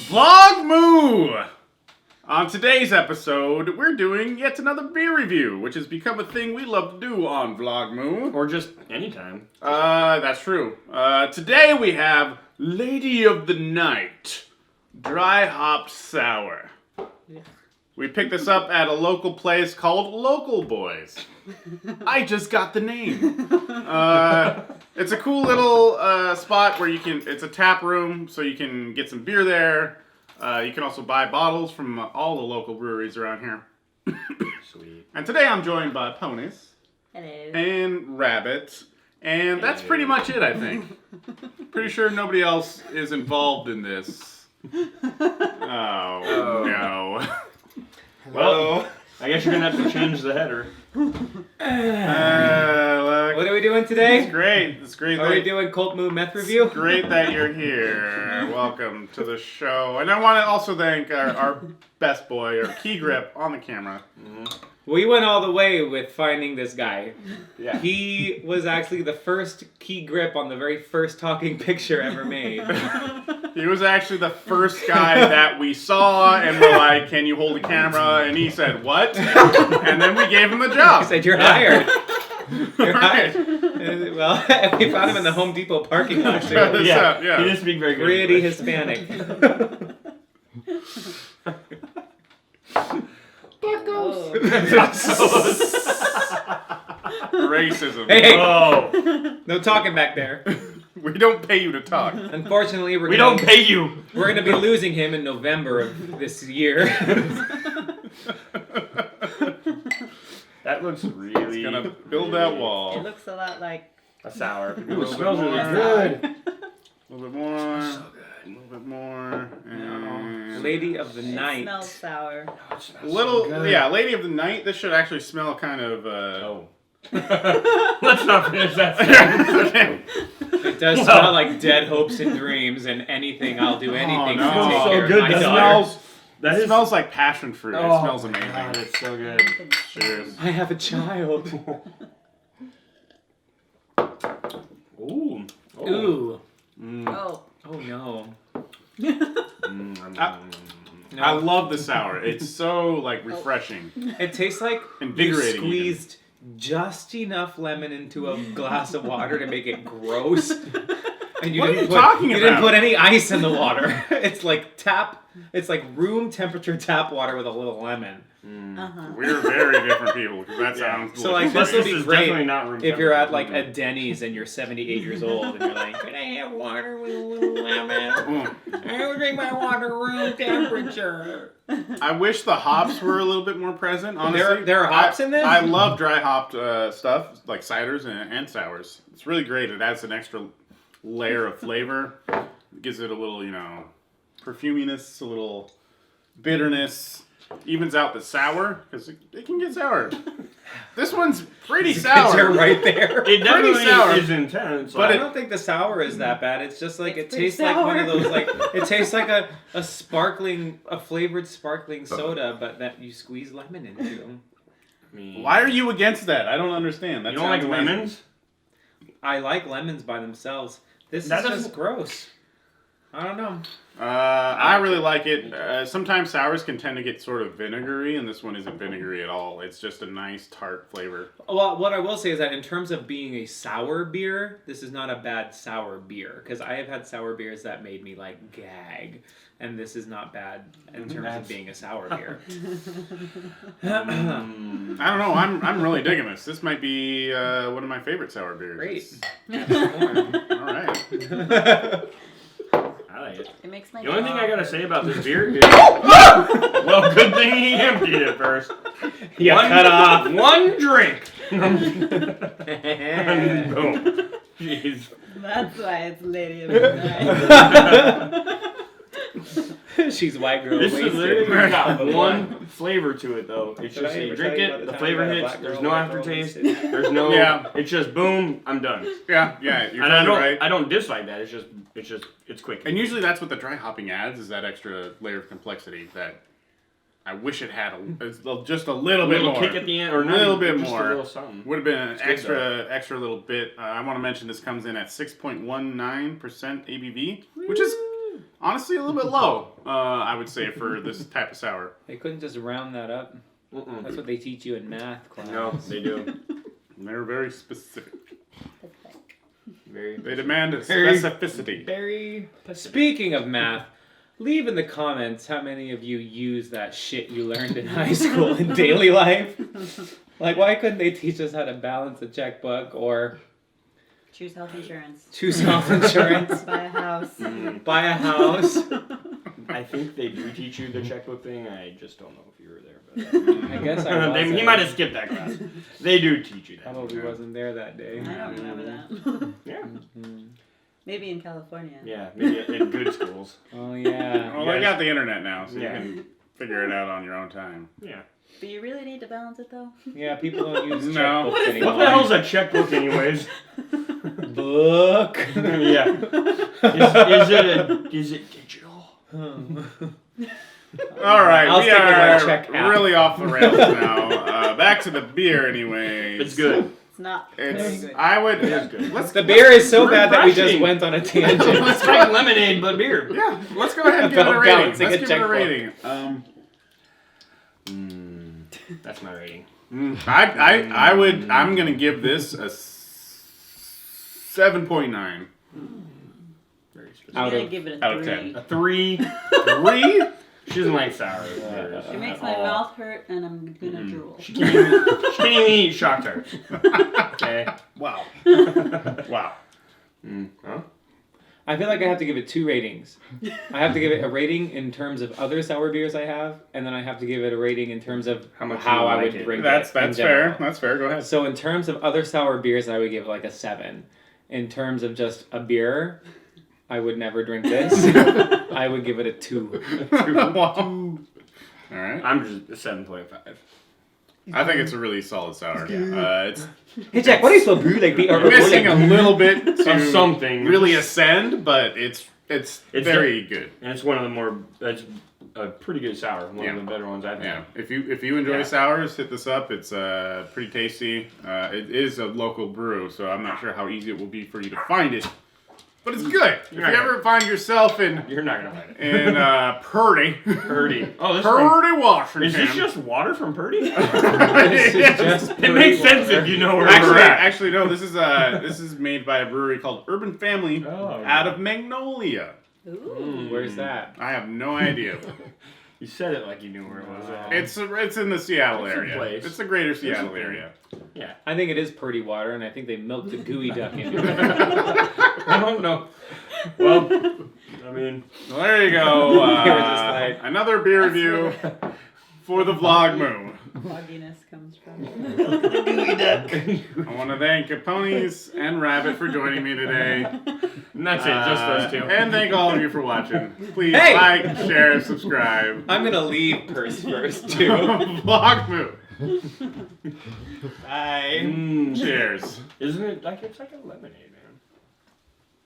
Vlog Moo! On today's episode, we're doing yet another beer review, which has become a thing we love to do on Vlog Moo. Or just anytime. That's true. Today we have Lady of the Night, Dry Hop Sour. Yeah. We picked this up at a local place called Local Boys. I just got the name. It's a cool little spot where it's a tap room, so you can get some beer there. You can also buy bottles from all the local breweries around here. Sweet. And today I'm joined by Ponies. Hello. And Rabbit. And that's pretty much it, I think. Pretty sure nobody else is involved in this. Oh. No. Well, I guess you're going to have to change the header. What are we doing today? It's great. It's great. Are we doing Cult Moo meth review? It's great that you're here. Welcome to the show. And I want to also thank our best boy, our key grip, on the camera. Mm-hmm. We went all the way with finding this guy. Yeah. He was actually the first key grip on the very first talking picture ever made. He was actually the first guy that we saw, and we're like, "Can you hold the camera?" And he said, "What?" And then we gave him the job. He said, "You're hired." You're hired. Well, we found him in the Home Depot parking lot. Too. Yeah. He didn't speak very good Pretty English. Hispanic. Racism. Hey, Oh. no talking back there. We don't pay you to talk. Unfortunately, We don't pay you. We're going to be losing him in November of this year. That looks really... It's gonna build that wall. It looks a lot like a sour. Ooh, little it smells bit really more. good. A little bit more. So good. A little bit more. And Lady of the it Night. smells sour. Oh, it smells little, so good. yeah, Lady of the Night. This should actually smell kind of. Oh. Let's not finish that sentence. Okay. It does smell like dead hopes and dreams, and anything. I'll do anything no. to take So care good. of my That daughter. It smells like passion fruit. Oh, It smells amazing. God, it's so good. Cheers. I have a child. Ooh. Oh. Ooh. Oh. Oh no. No. I love the sour. It's so like refreshing. It tastes like Invigorating you squeezed just enough lemon into a glass of water to make it gross. And What are you talking You didn't about? put any ice in the water. It's like room temperature tap water with a little lemon. Uh-huh. We're very different people because that sounds. So like delicious. this would This be is great definitely not room if you're at temperature. like a Denny's and you're 78 years old and you're like, can I have water with a little lemon? I would drink my water room temperature. I wish the hops were a little bit more present. Honestly, There are hops in this? I love dry hopped stuff like ciders and sours. It's really great. It adds an extra layer of flavor. It gives it a little, perfuminess, a little bitterness. Evens out the sour because it can get sour. This one's pretty sour. They're right there. It definitely sour. is intense. But I like- don't think the sour is that bad. It's just like It's it tastes pretty like one of sour. those it tastes like a flavored sparkling soda, but that you squeeze lemon into. I mean, Why are you against that? I don't understand. That you don't like sounds amazing. lemons? I like lemons by themselves. This That is doesn't- just gross. I don't know. I really like it. Sometimes sours can tend to get sort of vinegary, and this one isn't vinegary at all. It's just a nice tart flavor. Well, what I will say is that in terms of being a sour beer, this is not a bad sour beer. Because I have had sour beers that made me like gag, and this is not bad in terms of being a sour beer. I don't know. I'm really digging this. This might be one of my favorite sour beers. Great. All right. I like it. It makes my The only thing I gotta hurt. say about this beer is... well, good thing he emptied it first. Yeah, cut off. One drink. And boom. Jeez. That's why it's Lady of the Night. She's white girl This is wasted. literally got one flavor to it, though. It's Did I just you ever drink tell you about it, the the time flavor I got a hits, black there's girl, no white girl aftertaste, wasted? there's no... Yeah. It's just boom, I'm done. Yeah, you're And totally right. I don't dislike that. It's quick. And usually that's what the dry hopping adds, is that extra layer of complexity that I wish it had just a little bit more. kick at the end, or a little bit just more. A little something. Would have been an It's good, extra little bit. I want to mention this comes in at 6.19% ABV, which is honestly a little bit low. I would say for this type of sour. They couldn't just round that up. That's what they teach you in math class. No, they do. They're very specific. Very. They demand Very- specificity. Very. Speaking of math, leave in the comments how many of you use that shit you learned in high school in daily life. Like, why couldn't they teach us how to balance a checkbook or Choose health insurance. choose health insurance, Buy a house. buy a house? I think they do teach you the checkbook thing. I just don't know if you were there. But I guess I was. he might have skipped that class. They do teach you that. Probably wasn't there that day. I don't remember that. Yeah. Maybe in California. Yeah. Maybe in good schools. Oh yeah. Well, Yes. they got the internet now, so Yeah. you can figure it out on your own time. Yeah. But you really need to balance it though. Yeah, people don't use No. checkbooks anymore. What the hell's a checkbook, anyways? Book. Yeah. Is it digital? All right, I'll we stick with my are check app. really off the rails now. Back to the beer, anyways. It's good. It's not very It's. good. I would. It is good. Let's. The beer is so bad that we just refreshing. went on a tangent. It's like lemonade, but beer. Yeah, let's go ahead and give it a About rating. balancing Let's a give it a checkbook. rating. That's my rating. I would. I'm gonna give this a 7.9. Very specific. I'm Out gonna of- give it a out of 3. 10. A 3. 3? She doesn't like sour beers. It makes at my all. mouth hurt and I'm gonna drool. She can't even eat Shock Tarts. Okay. Wow. Wow. Huh? I feel like I have to give it 2 ratings. I have to give it a rating in terms of other sour beers I have, and then I have to give it a rating in terms of How much how you I like would it. drink That's it. in fair. general. That's fair. Go ahead. So in terms of other sour beers, I would give it like a 7. In terms of just a beer, I would never drink this. I would give it a 2. All right. I'm just a 7.5. I think it's a really solid sour. It's Hey Jack, what do you spell brew like B or missing a little bit to Of something. really ascend, but it's very good. And it's one of the more, that's a pretty good sour. One Yeah. of the better ones I've Yeah. had. If you enjoy Yeah. sours, hit this up. It's pretty tasty. It is a local brew, so I'm not sure how easy it will be for you to find it. But it's good. If you You're not ever find yourself in You're not going to find it. Purdy, Purdy. Oh, this from, Purdy, Washington. is this just water from Purdy? This is just It makes sense if you know where we're at. Actually, no. This is made by a brewery called Urban Family Oh. out of Magnolia. Ooh. Where's that? I have no idea. You said it like you knew where it was at. It's in the Seattle It's a area. place. It's the greater Seattle thing. area. Yeah. I think it is Purdy water, and I think they milked the gooey duck into it. I don't know. Well, I mean, Well, there you go. They were just like- Another beer review for the vlog Moo. Fogginess comes from. I want to thank Ponies and Rabbit for joining me today. and that's it, just those two. And thank all of you for watching. Please Hey! like, share, subscribe. I'm gonna leave purse first too. Vlog Moo. Bye. Mm, Cheers. isn't it like it's like a lemonade?